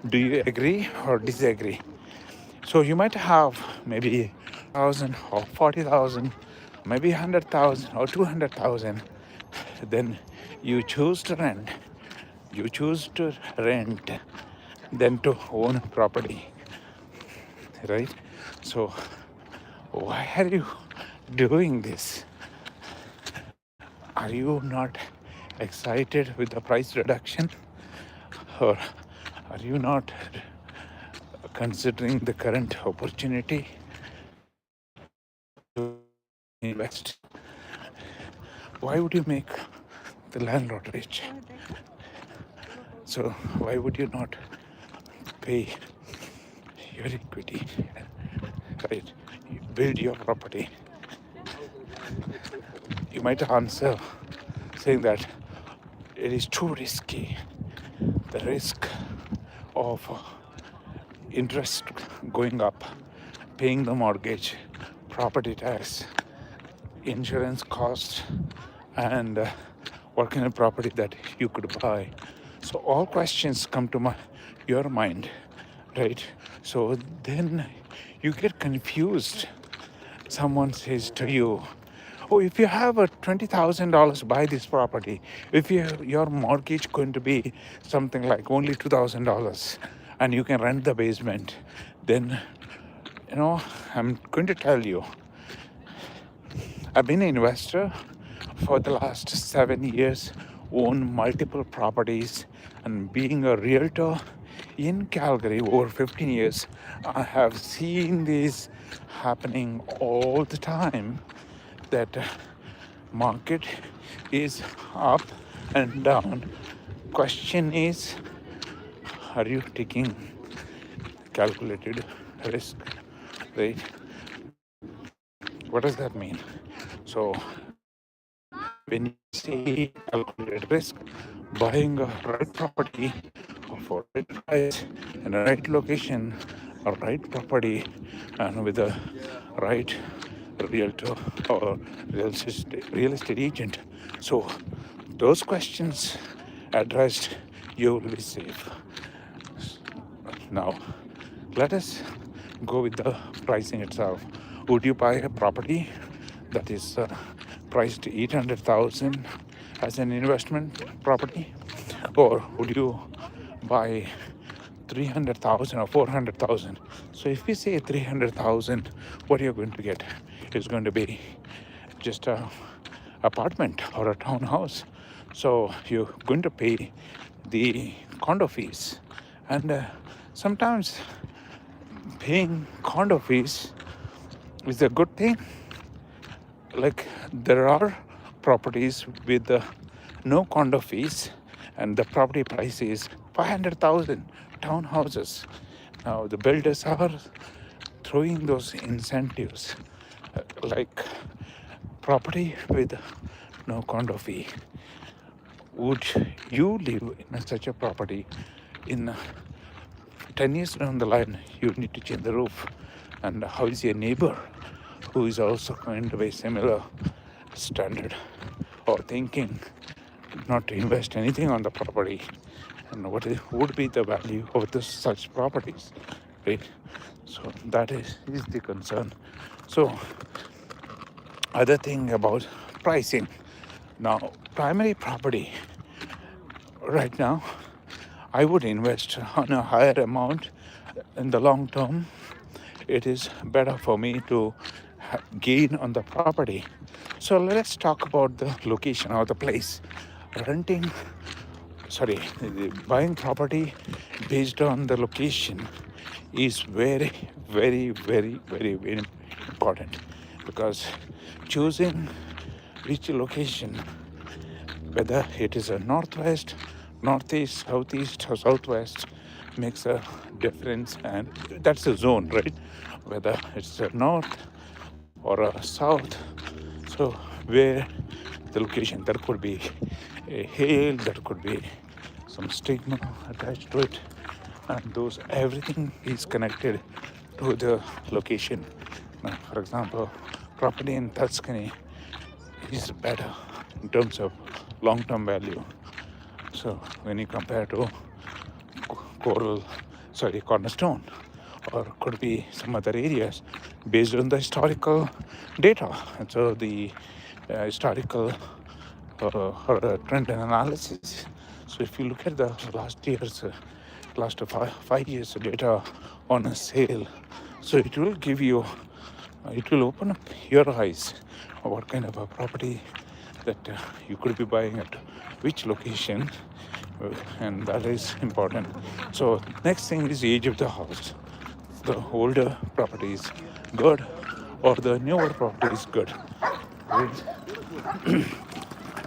Do you agree or disagree? So you might have maybe 1,000 or 40,000, maybe 100,000 or 200,000. Then you choose to rent. You choose to rent than to own property, right? So why are you doing this? Are you not excited with the price reduction, or are you not considering the current opportunity to invest? Why would you make the landlord rich? So why would you not pay your equity, right? You build your property. You might answer saying that it is too risky. The risk of interest going up, paying the mortgage, property tax, insurance costs, and working in a property that you could buy. So all questions come to your mind, right? So then you get confused. Someone says to you, oh, if you have a $20,000 buy this property, if your mortgage going to be something like only $2,000 and you can rent the basement, then, I'm going to tell you, I've been an investor for the last 7 years, own multiple properties, and being a realtor in Calgary over 15 years, I have seen this happening all the time, that market is up and down. Question is, are you taking calculated risk, right? What does that mean? So when you say calculated risk, buying a right property for right price and a right location, a right property, and with a right realtor or real estate agent. So those questions addressed, you will be safe. Now, let us go with the pricing itself. Would you buy a property that is priced 800,000 as an investment property, or would you buy 300,000 or 400,000? So if we say 300,000, what you're going to get is going to be just a apartment or a townhouse. So you're going to pay the condo fees, and sometimes paying condo fees is a good thing. Like, there are properties with no condo fees, and the property price is 500,000 townhouses. Now the builders are throwing those incentives, like property with no condo fee. Would you live in such a property? In 10 years down the line, you need to change the roof. And how is your neighbor who is also going to be similar standard or thinking not to invest anything on the property? And what would be the value of such properties, right? So that is the concern. So other thing about pricing. Now, primary property, right now, I would invest on a higher amount in the long term. It is better for me to gain on the property. So let's talk about the location or the place. Buying property based on the location is very, very, very, very, very important, because choosing which location, whether it is a northwest, northeast, southeast, or southwest, makes a difference, and that's a zone, right? Whether it's a north or a south, so where the location, there could be a hail, there could be some stigma attached to it, and those everything is connected to the location. Now, for example, property in Tuscany is better in terms of long-term value. So when you compare to coral cornerstone, or could be some other areas based on the historical data. And so the historical or trend analysis. So if you look at the last 5 years data on a sale, so it will give you, it will open up your eyes of what kind of a property that you could be buying at which location, and that is important. So next thing is the age of the house. The older property is good, or the newer property is good. Right?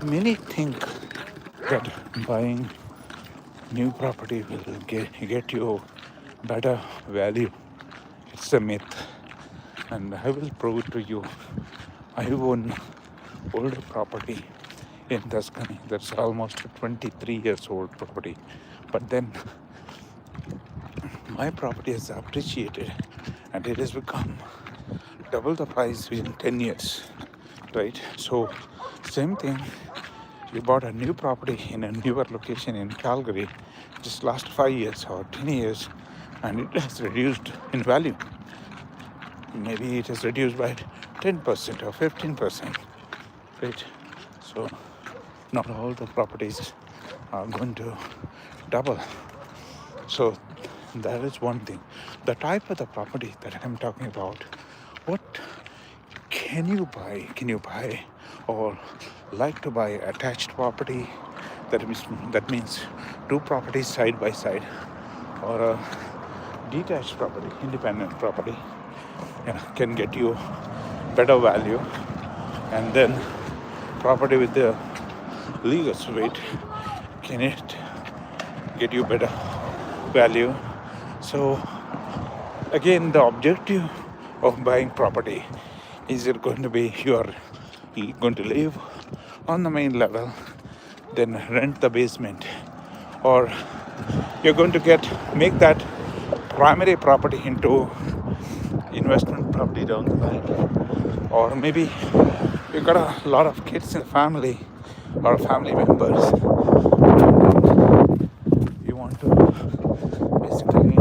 Many think that buying new property will get you better value. It's a myth, and I will prove it to you. I own older property in Tuscany that's almost 23 years old property, but then my property has appreciated and it has become double the price within 10 years, right? So same thing, you bought a new property in a newer location in Calgary just last 5 years or 10 years, and it has reduced in value. Maybe it has reduced by 10% or 15%, right? So not all the properties are going to double. So that is one thing. The type of the property that I'm talking about, what can you buy? Can you buy or like to buy attached property? That means two properties side by side, or a detached property, independent property, can get you better value, and then property with the legal weight, can it get you better value? So again, the objective of buying property, is it going to be you're going to live on the main level, then rent the basement, or you're going to make that primary property into investment property down the line, or maybe you got a lot of kids in the family or family members, you want to basically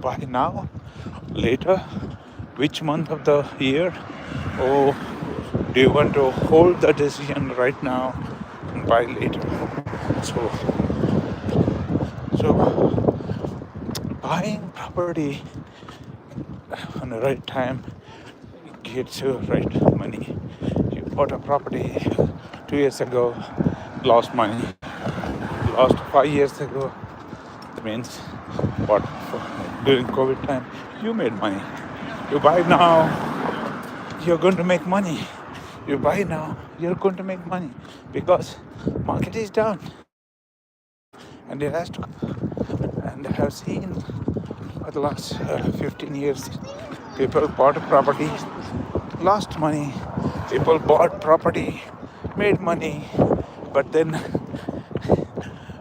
buy now, later, which month of the year, or do you want to hold the decision right now and buy later? So buying property on the right time gets you right money. You bought a property 2 years ago, lost money. Lost 5 years ago, that means what? During COVID time, you made money. You buy now, you're going to make money. You buy now, you're going to make money, because market is down, and it has to. And I have seen for the last 15 years, people bought a property, lost money. People bought property, made money, but then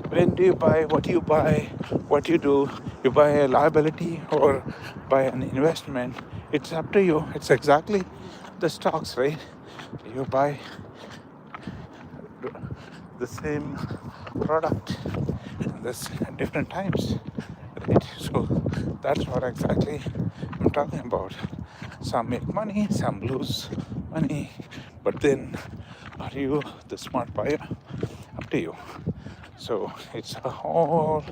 when do you buy, what do you buy, what you do, you buy a liability or buy an investment, it's up to you. It's exactly the stocks, right? You buy the same product at different times, right? So that's what exactly I'm talking about. Some make money, some lose money, but then are you the smart buyer? Up to you. So it's all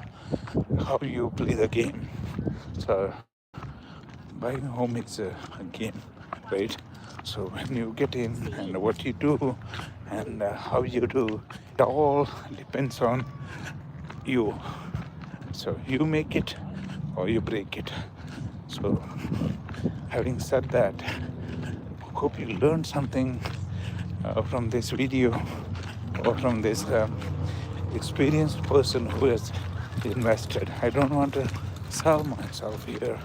how you play the game. So buying a home is a game, right? So when you get in and what you do and how you do, it all depends on you. So you make it or you break it. So having said that, hope you learned something from this video or from this experienced person who has invested. I don't want to sell myself here,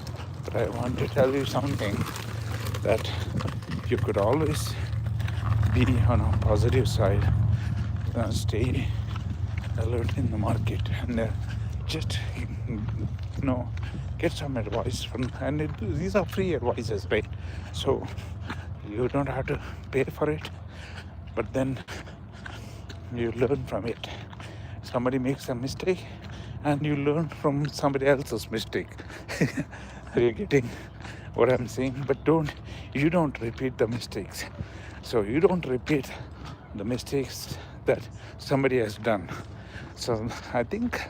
but I want to tell you something that you could always be on a positive side, stay alert in the market, and just get some advice from. And these are free advices, right? So you don't have to pay for it, but then you learn from it. Somebody makes a mistake and you learn from somebody else's mistake. Are you getting what I'm saying? But you don't repeat the mistakes. So you don't repeat the mistakes that somebody has done. So I think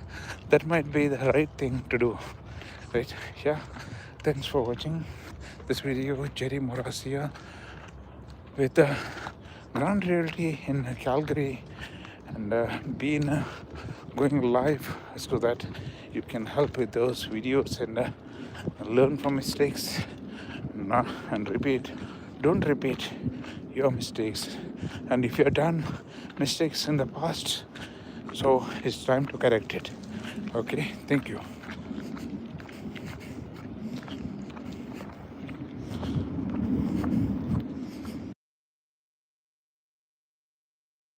that might be the right thing to do, right? Yeah. Thanks for watching this video. Jerry Moras here with Grand Realty in Calgary, and going live so that you can help with those videos and learn from mistakes and don't repeat your mistakes. And if you have done mistakes in the past, so it's time to correct it. Okay, thank you.